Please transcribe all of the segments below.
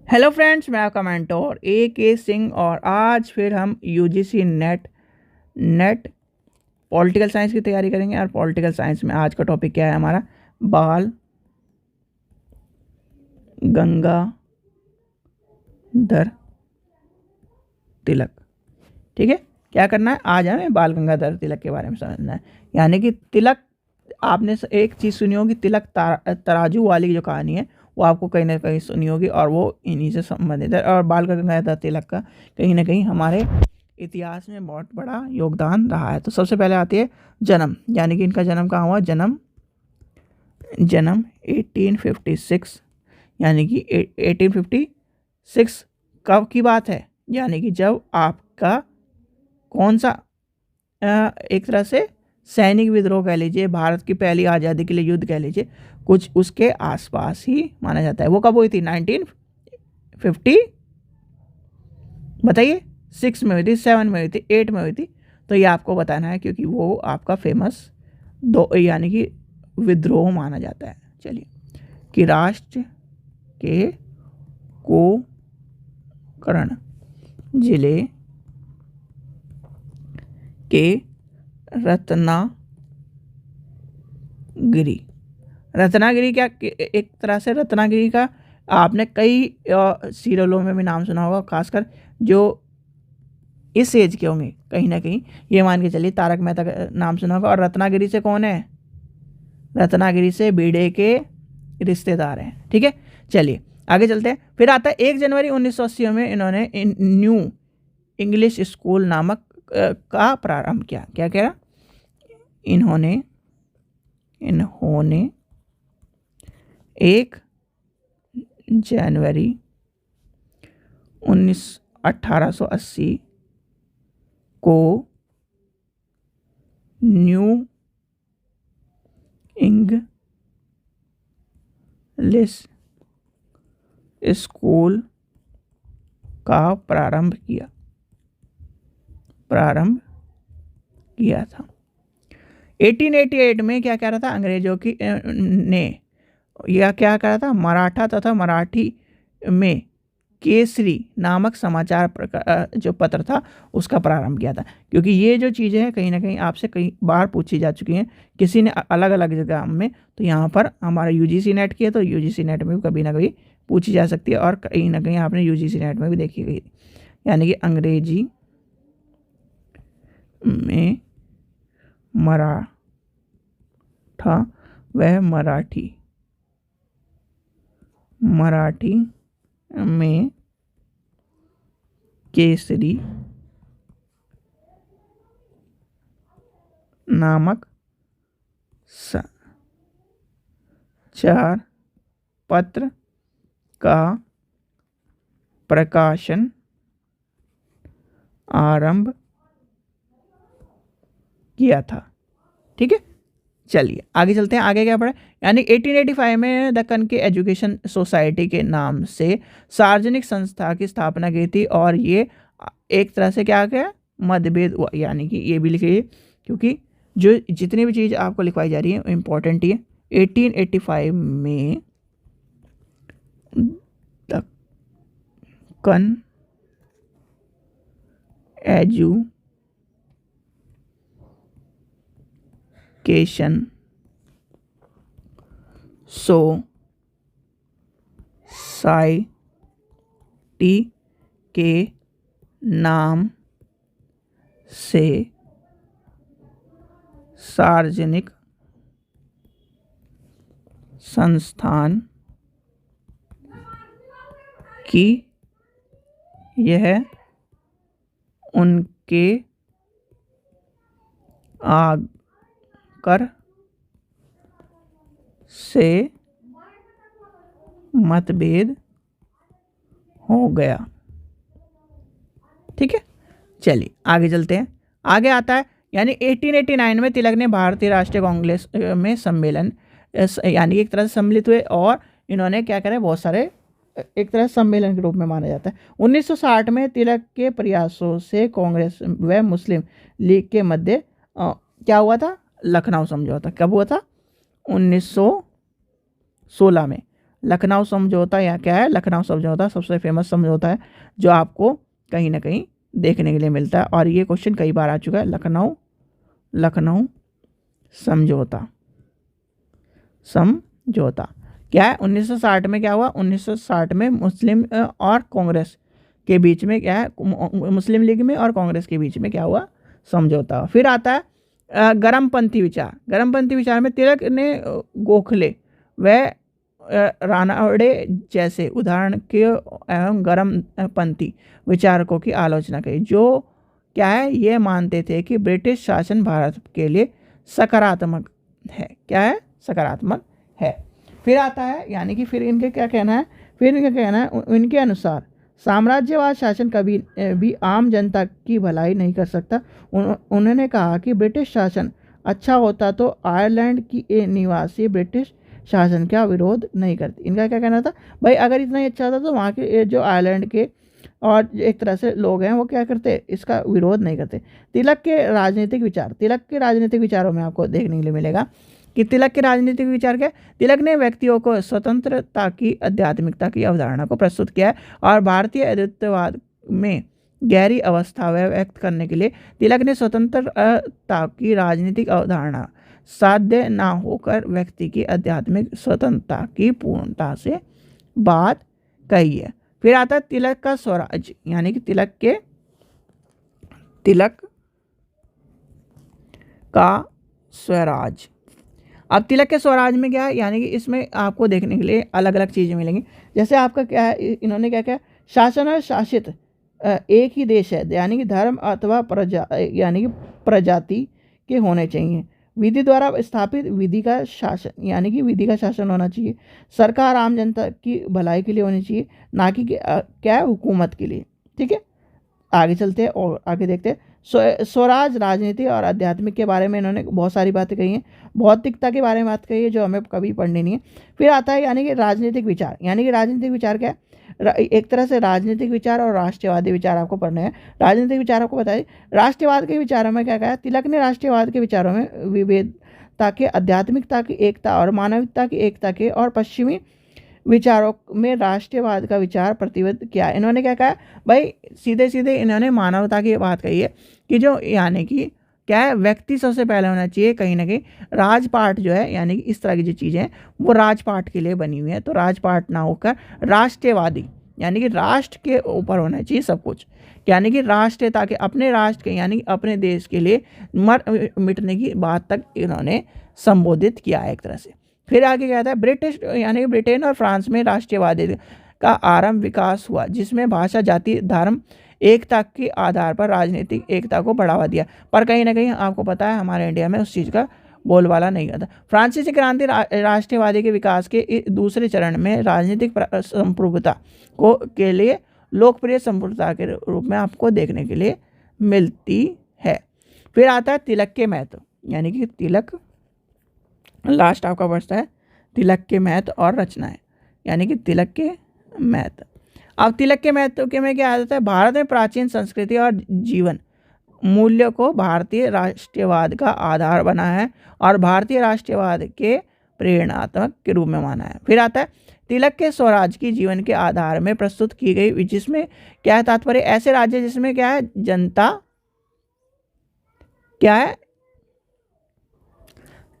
Hello friends, मैं आपका mentor A.K. Singh और आज फिर हम यूजीसी नेट पॉलिटिकल साइंस की तैयारी करेंगे। और पॉलिटिकल साइंस में आज का टॉपिक क्या है हमारा? बाल गंगाधर तिलक। ठीक है, क्या करना है आज हमें? बाल गंगाधर तिलक के बारे में समझना है। यानी कि तिलक, आपने एक चीज़ सुनी होगी, तिलक तराजू वाली जो कहानी है वो आपको कहीं ना कहीं सुनी होगी और वो इन्हीं से संबंधित है। और बाल गंगाधर तिलक का कहीं ना कहीं हमारे इतिहास में बहुत बड़ा योगदान रहा है। तो सबसे पहले आती है जन्म, यानी कि इनका जन्म कहाँ हुआ? जन्म 1856, यानी कि 1856 कब की बात है? यानी कि जब आपका कौन सा एक तरह से सैनिक विद्रोह कह लीजिए, भारत की पहली आज़ादी के लिए युद्ध कह लीजिए, कुछ उसके आसपास ही माना जाता है। वो कब हुई थी? 1950, बताइए, 6 में हुई थी, 7 में हुई थी, 8 में हुई थी? तो ये आपको बताना है क्योंकि वो आपका फेमस दो यानी कि विद्रोह माना जाता है। चलिए, कि राष्ट्र के कोकर्ण जिले के रत्नागिरी क्या एक तरह से रत्नागिरी का आपने कई सीरियलों में भी नाम सुना होगा, खासकर जो इस एज के होंगे कहीं ना कहीं ये मान के चलिए तारक मेहता का नाम सुना होगा। और रत्नागिरी से कौन है? रत्नागिरी से भिड़े के रिश्तेदार हैं। ठीक है, चलिए आगे चलते हैं। फिर आता है 1 जनवरी 1980 में इन्होंने न्यू इंग्लिश स्कूल नामक का प्रारंभ किया। क्या कह रहा? इन्होंने 1 जनवरी 1880 को न्यू इंग्लिश स्कूल का प्रारंभ किया था। 1888 में क्या कह रहा था? अंग्रेजों की ने यह क्या कह रहा था? मराठा तथा मराठी में केसरी नामक समाचार जो पत्र था उसका प्रारंभ किया था। क्योंकि ये जो चीज़ें हैं कहीं ना कहीं आपसे कई बार पूछी जा चुकी हैं किसी ने अलग अलग जगह में। तो यहाँ पर हमारा यूजीसी नेट की है, तो यूजीसी नेट में भी कभी ना कभी पूछी जा सकती है और कहीं ना कहीं आपने यूजीसी नेट में भी देखी गई। यानी कि अंग्रेजी में मराठा व मराठी में केसरी नामक समाचार पत्र का प्रकाशन आरंभ किया था। ठीक है, चलिए आगे चलते हैं। आगे क्या पढ़ा? यानी 1885 में दक्कन के एजुकेशन सोसाइटी के नाम से सार्वजनिक संस्था की स्थापना की थी। और ये एक तरह से क्या क्या मतभेद हुआ, यानी कि ये भी लिखिए क्योंकि जो जितनी भी चीज़ आपको लिखवाई जा रही है इम्पोर्टेंट ही है। 1885 में दक्कन एजुकेशन सोसाइटी के नाम से सार्वजनिक संस्थान की यह उनके आकर से मतभेद हो गया। ठीक है, चलिए आगे चलते हैं। आगे आता है यानी 1889 में तिलक ने भारतीय राष्ट्रीय कांग्रेस में सम्मेलन यानी एक तरह से सम्मिलित हुए और इन्होंने क्या करा? बहुत सारे एक तरह सम्मेलन के रूप में माना जाता है। 1960 में तिलक के प्रयासों से कांग्रेस व मुस्लिम लीग के मध्य क्या हुआ था? लखनऊ समझौता। कब हुआ था? 1916 में लखनऊ समझौता या क्या है, लखनऊ समझौता सबसे फेमस समझौता है जो आपको कहीं ना कहीं देखने के लिए मिलता है, और ये क्वेश्चन कई बार आ चुका है। लखनऊ समझौता क्या है, 1960 में क्या हुआ, 1960 में मुस्लिम और कांग्रेस के बीच में क्या है, मुस्लिम लीग में और कांग्रेस के बीच में क्या हुआ, समझौता। फिर आता है गरमपंथी विचार। गरमपंथी विचार में तिलक ने गोखले व रानावड़े जैसे उदाहरण के एवं गरमपंथी विचारकों की आलोचना की, जो क्या है, ये मानते थे कि ब्रिटिश शासन भारत के लिए सकारात्मक है। क्या है, सकारात्मक है। फिर आता है, यानी कि फिर इनके क्या कहना है, इनके अनुसार साम्राज्यवाद शासन कभी भी आम जनता की भलाई नहीं कर सकता। उन्होंने कहा कि ब्रिटिश शासन अच्छा होता तो आयरलैंड की निवासी ब्रिटिश शासन का विरोध नहीं करती। इनका क्या कहना था, भाई अगर इतना ही अच्छा था तो वहाँ के जो आयरलैंड के और एक तरह से लोग हैं वो क्या करते, इसका विरोध नहीं करते। तिलक के राजनीतिक विचारों में आपको देखने के लिए मिलेगा कि तिलक के राजनीतिक विचार क्या है। तिलक ने व्यक्तियों को स्वतंत्रता की, आध्यात्मिकता की अवधारणा को प्रस्तुत किया है, और भारतीय अद्वैतवाद में गहरी अवस्था व्यक्त करने के लिए तिलक ने स्वतंत्रता की राजनीतिक अवधारणा साध्य न होकर व्यक्ति की आध्यात्मिक स्वतंत्रता की पूर्णता से बात कही है। फिर आता है तिलक का स्वराज, यानी कि तिलक का स्वराज। अब तिलक के स्वराज में क्या है, यानी कि इसमें आपको देखने के लिए अलग अलग चीज़ें मिलेंगी। जैसे आपका क्या है, इन्होंने क्या क्या शासन और शासित एक ही देश है, यानी कि धर्म अथवा प्रजाति के होने चाहिए। विधि द्वारा स्थापित विधि का शासन, यानी कि विधि का शासन होना चाहिए। सरकार आम जनता की भलाई के लिए होनी चाहिए, ना कि क्या है, हुकूमत के लिए। ठीक है, आगे चलते हैं और आगे देखते हैं। स्वराज राजनीति और आध्यात्मिक के बारे में इन्होंने बहुत सारी बातें कही हैं। भौतिकता के बारे में बात कही है जो हमें कभी पढ़नी नहीं है। फिर आता है यानी कि राजनीतिक विचार, यानी कि राजनीतिक विचार क्या है, एक तरह से राजनीतिक विचार और राष्ट्रवादी विचार आपको पढ़ने हैं। राजनीतिक विचार आपको बताइए, राष्ट्रवाद के विचारों में क्या कहा, तिलक ने राष्ट्रवाद के विचारों में विविधता के, आध्यात्मिकता की एकता और मानविकता की एकता के, और पश्चिमी विचारों में राष्ट्रवाद का विचार प्रतिबद्ध किया। इन्होंने क्या कहा, भाई सीधे सीधे इन्होंने मानवता की बात कही है कि जो, यानी कि क्या है, व्यक्ति सबसे पहले होना चाहिए। कहीं ना कहीं राजपाट जो है, यानी कि इस तरह की जो चीज़ें हैं वो राजपाट के लिए बनी हुई है, तो राजपाट ना होकर राष्ट्रवादी, यानी कि राष्ट्र के ऊपर होना चाहिए सब कुछ, यानी कि राष्ट्र, ताकि अपने राष्ट्र के, यानी कि अपने देश के लिए मर मिटने की बात तक इन्होंने संबोधित किया है एक तरह से। फिर आगे क्या आता है, ब्रिटिश, यानी कि ब्रिटेन और फ्रांस में राष्ट्रवादी का आरंभ विकास हुआ, जिसमें भाषा, जाति, धर्म एकता के आधार पर राजनीतिक एकता को बढ़ावा दिया। पर कहीं ना कहीं आपको पता है हमारे इंडिया में उस चीज़ का बोलबाला नहीं आता। फ्रांसीसी क्रांति राष्ट्रवादी के विकास के दूसरे चरण में राजनीतिक संप्रभुता को के लिए लोकप्रिय संप्रभुता के रूप में आपको देखने के लिए मिलती है। फिर आता है तिलक के महत्व, यानी कि तिलक, लास्ट आपका बचता है तिलक के महत्व और रचनाएं, यानी कि तिलक के महत्व। अब तिलक के महत्व के में क्या आ जाता है, भारत में प्राचीन संस्कृति और जीवन मूल्यों को भारतीय राष्ट्रवाद का आधार बना है और भारतीय राष्ट्रवाद के प्रेरणात्मक के रूप में माना है। फिर आता है तिलक के स्वराज की जीवन के आधार में प्रस्तुत की गई, जिसमें क्या है तात्पर्य, ऐसे राज्य जिसमें क्या है, जनता क्या है,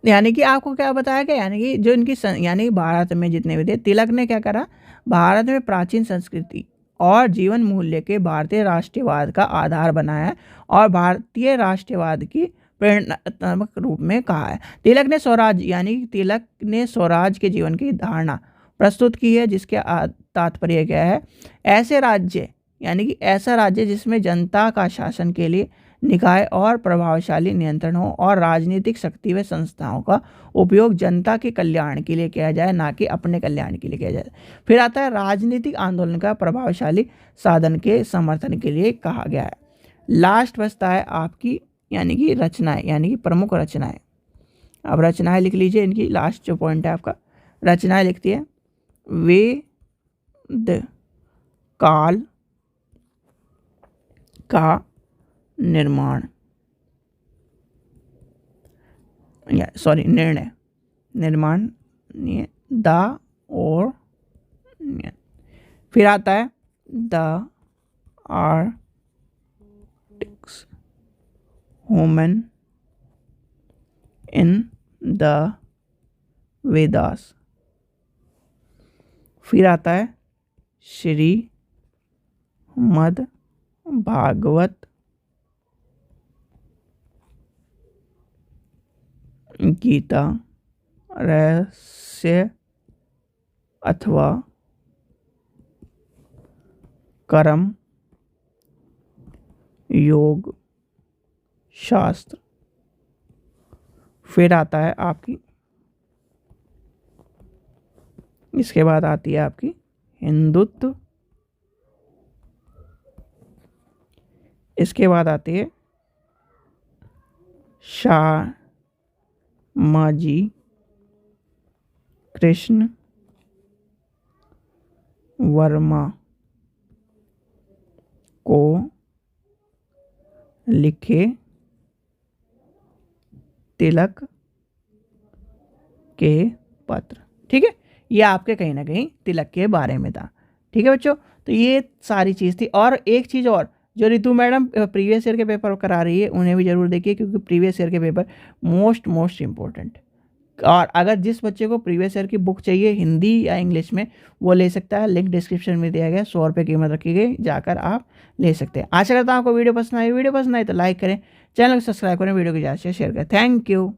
यानी कि आपको क्या बताया गया, यानी कि जो इनकी यानी भारत में जितने भी थे, तिलक ने क्या करा, भारत में प्राचीन संस्कृति और जीवन मूल्य के भारतीय राष्ट्रवाद का आधार बनाया और भारतीय राष्ट्रवाद की प्रेरणात्मक रूप में कहा है। तिलक ने स्वराज, यानी कि तिलक ने स्वराज के जीवन की धारणा प्रस्तुत की है, जिसके तात्पर्य क्या है, ऐसे राज्य, यानी कि ऐसा राज्य जिसमें जनता का शासन के लिए निकाय और प्रभावशाली नियंत्रण हो और राजनीतिक शक्ति व संस्थाओं का उपयोग जनता के कल्याण के लिए किया जाए, ना कि अपने कल्याण के लिए किया जाए। फिर आता है राजनीतिक आंदोलन का प्रभावशाली साधन के समर्थन के लिए कहा गया है। लास्ट बचता है आपकी, यानी कि रचनाएं, यानी कि प्रमुख रचनाएं। अब रचनाएं लिख लीजिए, इनकी लास्ट जो पॉइंट है आपका, रचनाएं लिखती है, वेद काल का निर्माण, निर्णय, द और फिर आता है the arctics woman in the Vedas. फिर आता है श्री मद भागवत गीता रहस्य अथवा कर्म योग शास्त्र। फिर आता है आपकी, इसके बाद आती है आपकी हिंदुत्व। इसके बाद आती है श्यामाजी कृष्ण वर्मा को लिखे तिलक के पत्र। ठीक है, ये आपके कहीं ना कहीं तिलक के बारे में था। ठीक है बच्चों, तो ये सारी चीज़ थी। और एक चीज़ और, जो रितु मैडम प्रीवियस ईयर के पेपर करा रही है उन्हें भी जरूर देखिए, क्योंकि प्रीवियस ईयर के पेपर मोस्ट इम्पोर्टेंट। और अगर जिस बच्चे को प्रीवियस ईयर की बुक चाहिए हिंदी या इंग्लिश में, वो ले सकता है, लिंक डिस्क्रिप्शन में दिया गया है, 100 रुपये कीमत रखी गई, जाकर आप ले सकते हैं। आशा करता हूँ आपको वीडियो पसंद आई तो लाइक करें, चैनल को सब्सक्राइब करें, वीडियो को ज़्यादा से शेयर करें। Thank you.